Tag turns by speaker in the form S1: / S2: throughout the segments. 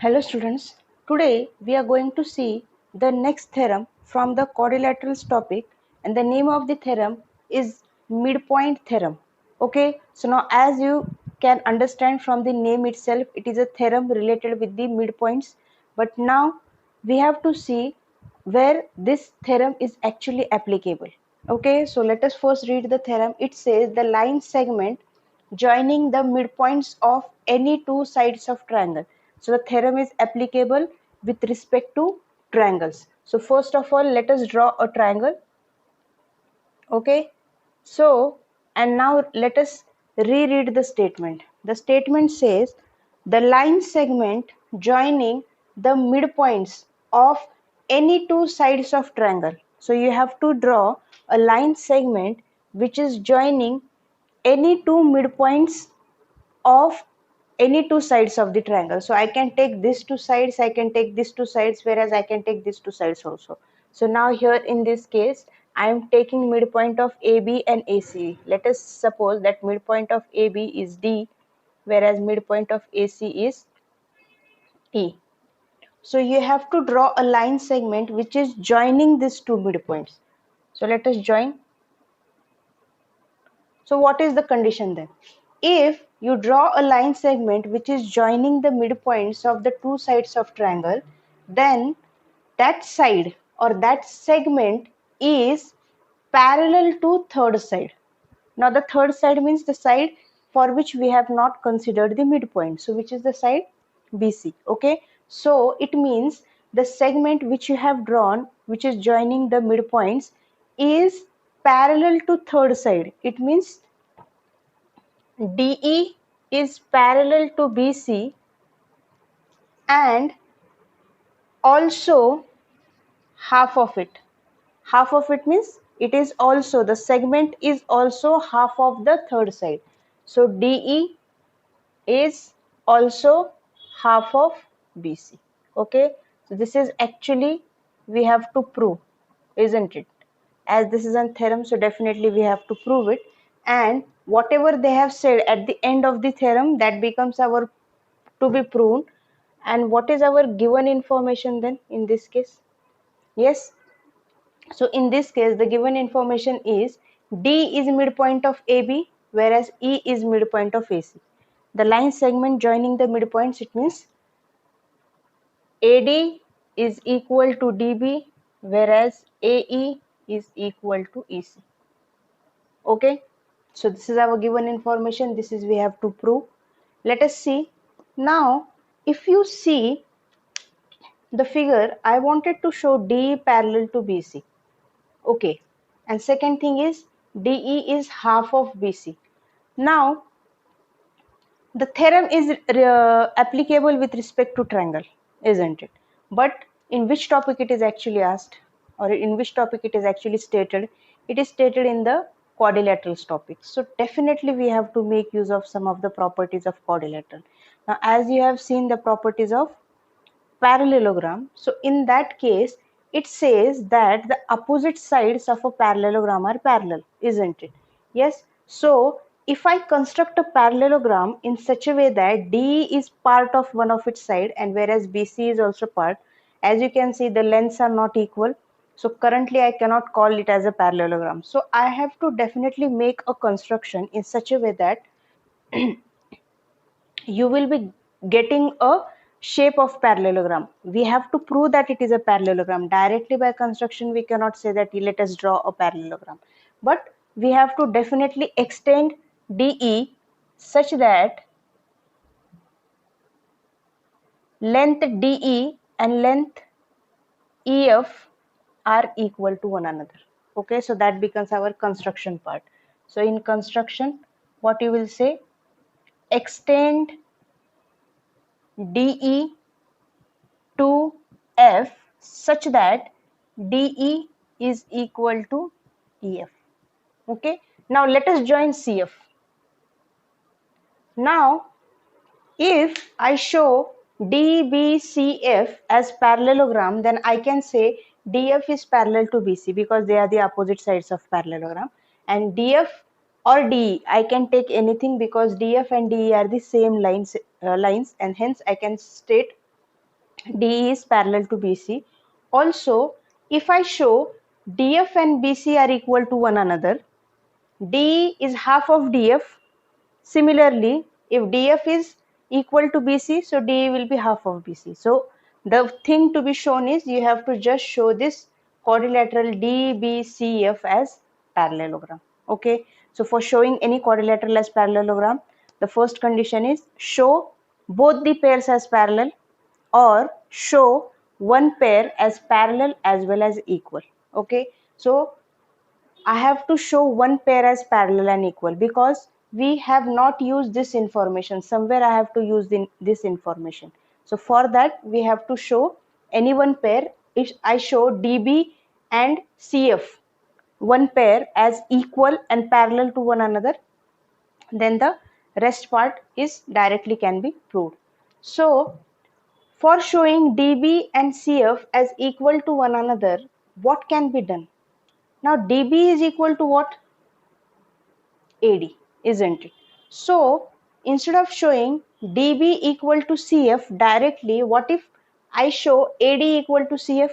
S1: Hello students, today we are going to see the next theorem from the quadrilaterals topic, and the name of the theorem is midpoint theorem. Okay, so now as you can understand from the name itself, it is a theorem related with the midpoints, but now we have to see where this theorem is actually applicable. Okay, so let us first read the theorem. It says the line segment joining the midpoints of any two sides of triangle. So the theorem is applicable with respect to triangles. So first of all, let us draw a triangle. Okay, so and now let us reread the statement. The statement says the line segment joining the midpoints of any two sides of triangle. So you have to draw a line segment which is joining any two midpoints of any two sides of the triangle. So I can take these two sides, I can take these two sides, whereas I can take these two sides also. So now here in this case, I am taking midpoint of AB and AC. Let us suppose that midpoint of AB is D, whereas midpoint of AC is E. So you have to draw a line segment which is joining these two midpoints. So let us join. So what is the condition then? If you draw a line segment which is joining the midpoints of the two sides of triangle, then that side or that segment is parallel to third side. Now the third side means the side for which we have not considered the midpoint. So which is the side BC. Okay. So it means the segment which you have drawn, which is joining the midpoints, is parallel to third side. It means DE is parallel to BC and also half of it. Half of it means it is also, the segment is also half of the third side. So DE is also half of BC. Okay, so this is actually we have to prove, isn't it? As this is a theorem, so definitely we have to prove it, and whatever they have said at the end of the theorem, that becomes our to be proven. And what is our given information then in this case? Yes, so in this case the given information is D is midpoint of AB, whereas E is midpoint of AC. The line segment joining the midpoints, it means AD is equal to DB, whereas AE is equal to EC. Okay, so this is our given information. This is we have to prove. Let us see. Now if you see the figure, I wanted to show DE parallel to BC. Okay, and second thing is DE is half of BC. Now the theorem is applicable with respect to triangle, isn't it? But in which topic it is actually asked, or in which topic it is actually stated? It is stated in the quadrilaterals topic. So definitely we have to make use of some of the properties of quadrilateral. Now as you have seen the properties of parallelogram, so in that case it says that the opposite sides of a parallelogram are parallel, isn't it? Yes, so if I construct a parallelogram in such a way that D is part of one of its side and whereas BC is also part, as you can see the lengths are not equal, so currently I cannot call it as a parallelogram. So I have to definitely make a construction in such a way that you will be getting a shape of parallelogram. We have to prove that it is a parallelogram. Directly by construction we cannot say that let us draw a parallelogram, but we have to definitely extend DE such that length DE and length EF are equal to one another. Okay, so that becomes our construction part. So in construction, what you will say, extend DE to F such that DE is equal to EF. Okay, now let us join CF. Now if I show DBCF as parallelogram, then I can say DF is parallel to BC because they are the opposite sides of parallelogram, and DF or DE I can take anything because DF and DE are the same lines, and hence I can state DE is parallel to BC. Also, if I show DF and BC are equal to one another, DE is half of DF. Similarly, if DF is equal to BC, so DE will be half of BC. So the thing to be shown is you have to just show this quadrilateral DBCF as parallelogram. Okay. So for showing any quadrilateral as parallelogram, the first condition is show both the pairs as parallel or show one pair as parallel as well as equal. Okay. So I have to show one pair as parallel and equal because we have not used this information. Somewhere I have to use this information. So for that we have to show any one pair. If I show DB and CF one pair as equal and parallel to one another, then the rest part is directly can be proved. So for showing DB and CF as equal to one another, what can be done? Now DB is equal to what? AD, isn't it? So instead of showing DB equal to CF directly, what if I show AD equal to CF?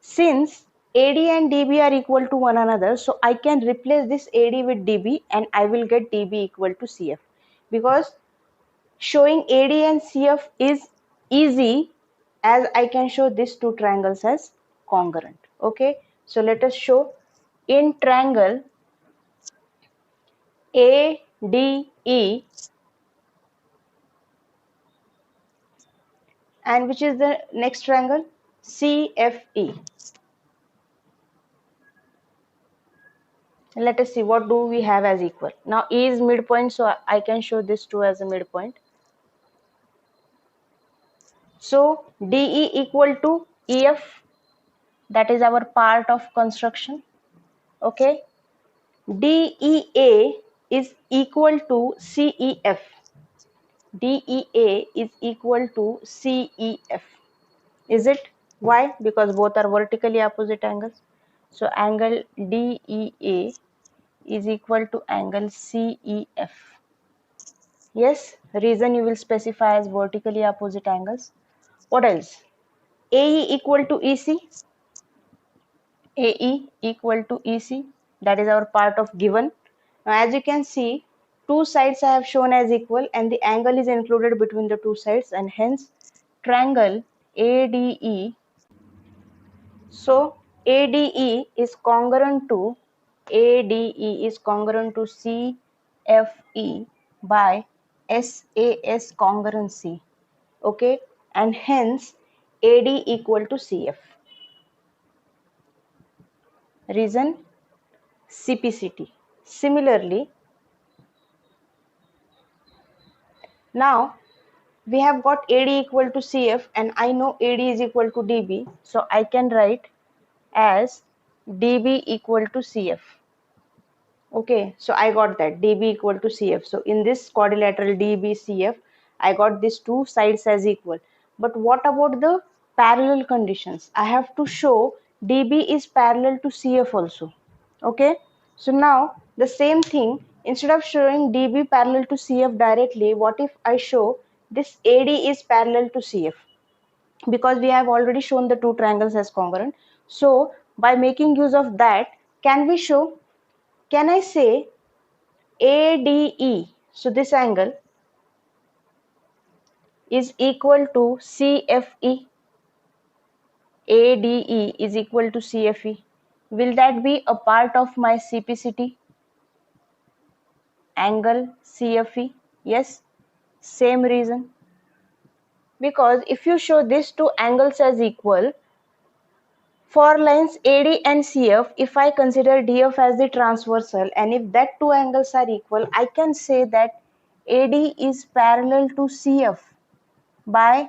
S1: Since AD and DB are equal to one another, so I can replace this AD with DB and I will get DB equal to CF. Because showing AD and CF is easy as I can show these two triangles as congruent. Okay, so let us show in triangle ADE, and which is the next triangle? CFE. Let us see what do we have as equal. Now E is midpoint, so I can show this two as a midpoint. So DE equal to EF, that is our part of construction. Okay. DEA is equal to CEF. DEA is equal to CEF. Is it? Why? Because both are vertically opposite angles. So angle DEA is equal to angle CEF. Yes, reason you will specify as vertically opposite angles. What else? AE equal to EC. AE equal to EC. That is our part of given. Now as you can see, two sides I have shown as equal and the angle is included between the two sides, and hence triangle ADE. So ADE is congruent to CFE by SAS congruency. Okay, and hence AD equal to CF. Reason CPCT. Similarly, now we have got AD equal to CF and I know AD is equal to DB, so I can write as DB equal to CF. Okay, so I got that DB equal to CF. So in this quadrilateral DBCF, I got these two sides as equal. But what about the parallel conditions? I have to show DB is parallel to CF also. Okay, so now the same thing, instead of showing DB parallel to CF directly, what if I show this AD is parallel to CF? Because we have already shown the two triangles as congruent. So by making use of that, can we show, can I say ADE, so this angle is equal to CFE. ADE is equal to CFE. Will that be a part of my CPCT? Angle CFE? Yes, same reason. Because if you show these two angles as equal, for lines AD and CF, if I consider DF as the transversal and if that two angles are equal, I can say that AD is parallel to CF by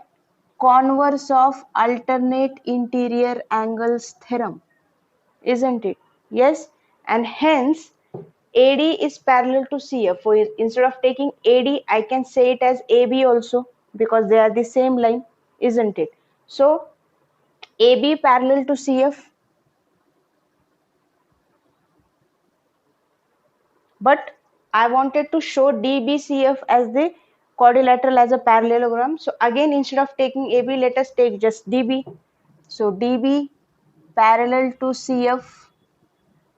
S1: converse of alternate interior angles theorem, isn't it? Yes, and hence AD is parallel to CF. So instead of taking AD, I can say it as AB also because they are the same line, isn't it? So AB parallel to CF, but I wanted to show DBCF as the quadrilateral as a parallelogram. So again, instead of taking AB, let us take just DB. So DB parallel to CF,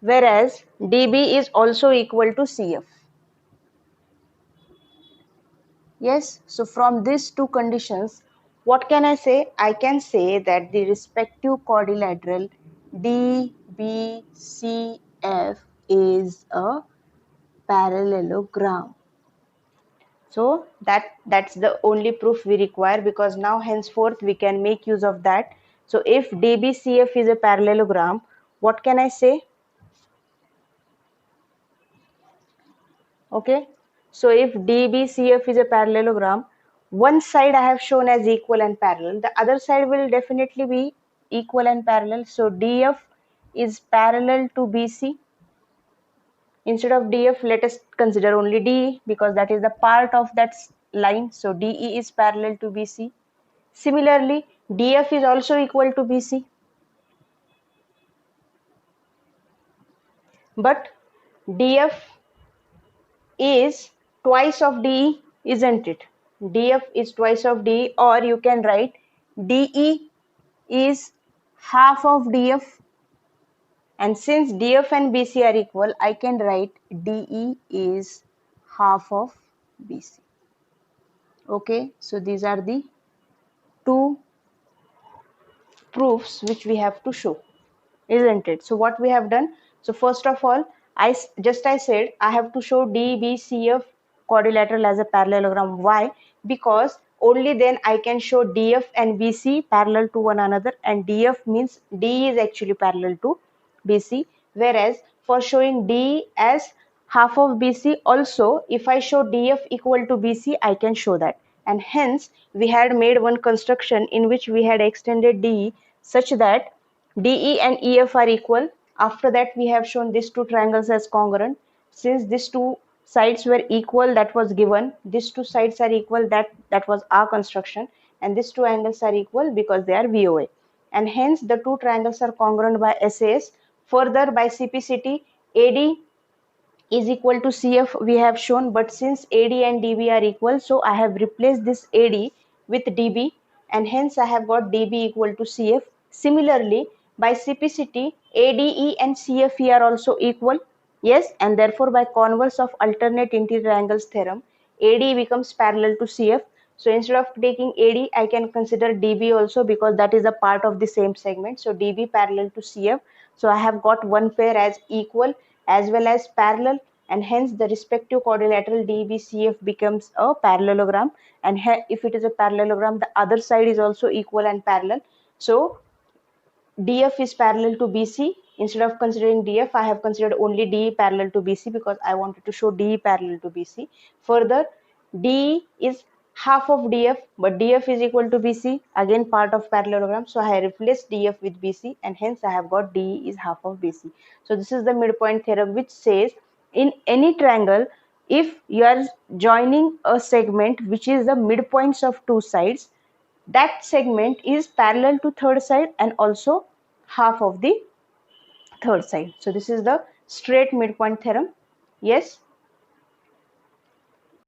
S1: whereas DB is also equal to CF. Yes, so from these two conditions, what can I say? I can say that the respective quadrilateral DBCF is a parallelogram. So that's the only proof we require, because now henceforth we can make use of that. So if DBCF is a parallelogram, what can I say? Okay, so if DBCF is a parallelogram, one side I have shown as equal and parallel, the other side will definitely be equal and parallel. So DF is parallel to BC. Instead of DF, let us consider only DE, because that is the part of that line. So DE is parallel to BC. Similarly, DF is also equal to BC. But DF is twice of DE, isn't it? DF is twice of DE, or you can write DE is half of DF. And since DF and BC are equal, I can write DE is half of BC. Okay, so these are the two proofs which we have to show, isn't it? So what we have done, so first of all, I said I have to show DBCF quadrilateral as a parallelogram. Why? Because only then I can show DF and BC parallel to one another, and DF means D is actually parallel to BC, whereas for showing D as half of BC, also if I show DF equal to BC, I can show that. And hence we had made one construction in which we had extended DE such that DE and EF are equal. After that, we have shown these two triangles as congruent. Since these two sides were equal, that was given. These two sides are equal, that was our construction. And these two angles are equal because they are VOA. And hence, the two triangles are congruent by SAS. Further, by CPCT, AD is equal to CF we have shown, but since AD and DB are equal, so I have replaced this AD with DB, and hence I have got DB equal to CF. Similarly, by CPCT, ADE and CFE are also equal. Yes, and therefore by converse of alternate interior angles theorem, AD becomes parallel to CF. So instead of taking AD, I can consider DB also, because that is a part of the same segment. So DB parallel to CF. So I have got one pair as equal as well as parallel, and hence the respective quadrilateral DBCF becomes a parallelogram. And if it is a parallelogram, the other side is also equal and parallel. So DF is parallel to BC. Instead of considering DF, I have considered only DE parallel to BC, because I wanted to show DE parallel to BC. Further, DE is half of DF, but DF is equal to BC, again part of parallelogram. So I replaced DF with BC, and hence I have got DE is half of BC. So this is the midpoint theorem, which says in any triangle, if you are joining a segment which is the midpoints of two sides, that segment is parallel to third side and also half of the third side. So this is the straight midpoint theorem. Yes.